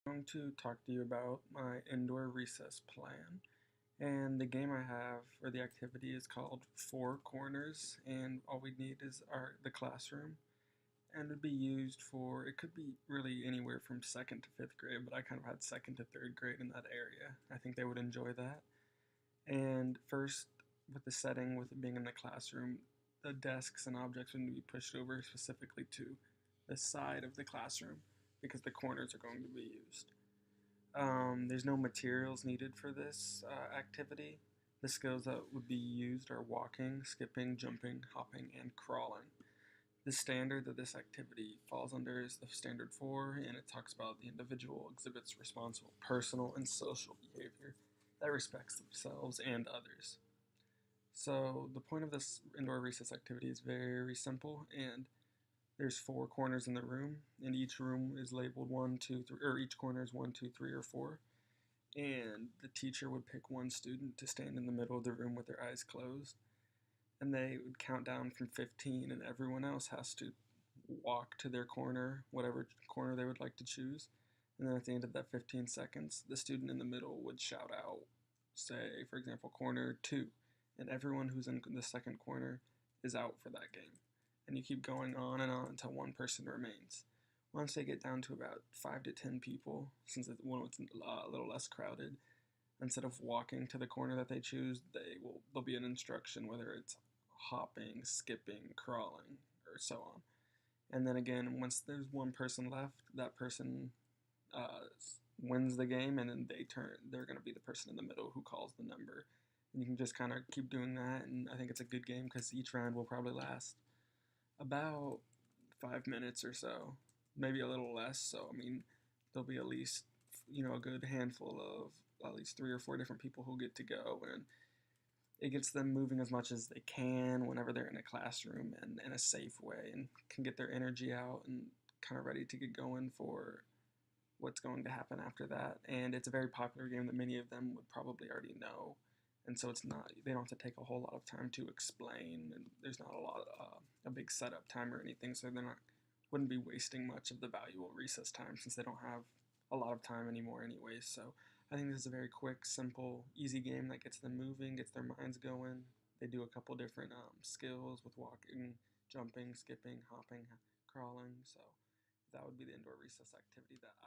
I'm going to talk to you about my indoor recess plan. And the game I have, or the activity, is called Four Corners. And all we need is the classroom. And it would be used for, it could be really anywhere from second to fifth grade, but I kind of had second to third grade in that area. I think they would enjoy that. And first, with the setting, with it being in the classroom, the desks and objects would be pushed over specifically to the side of the classroom because the corners are going to be used. There's no materials needed for this activity. The skills that would be used are walking, skipping, jumping, hopping, and crawling. The standard that this activity falls under is the standard 4, and it talks about the individual exhibits responsible personal and social behavior that respects themselves and others. So the point of this indoor recess activity is very simple, and there's four corners in the room, and each room is labeled 1, 2, 3, or each corner is 1, 2, 3, or 4. And the teacher would pick one student to stand in the middle of the room with their eyes closed, and they would count down from 15, and everyone else has to walk to their corner, whatever corner they would like to choose. And then at the end of that 15 seconds, the student in the middle would shout out, say, for example, corner 2, and everyone who's in the second corner is out for that game. And you keep going on and on until one person remains. Once they get down to about 5 to 10 people, since it's a little less crowded, instead of walking to the corner that they choose, there'll be an instruction whether it's hopping, skipping, crawling, or so on. And then again, once there's one person left, that person uh, wins the game, and then they're going to be the person in the middle who calls the number. And you can just kind of keep doing that, and I think it's a good game because each round will probably last about 5 minutes or so, maybe a little less. So I mean, there'll be at least a good handful of at least 3 or 4 different people who get to go, and it gets them moving as much as they can whenever they're in a classroom and in a safe way, and can get their energy out and kind of ready to get going for what's going to happen after that. And it's a very popular game that many of them would probably already know. And so they don't have to take a whole lot of time to explain, and there's not a big setup time or anything, so wouldn't be wasting much of the valuable recess time since they don't have a lot of time anymore anyways. So I think this is a very quick, simple, easy game that gets them moving, gets their minds going. They do a couple different skills with walking, jumping, skipping, hopping, crawling. So that would be the indoor recess activity that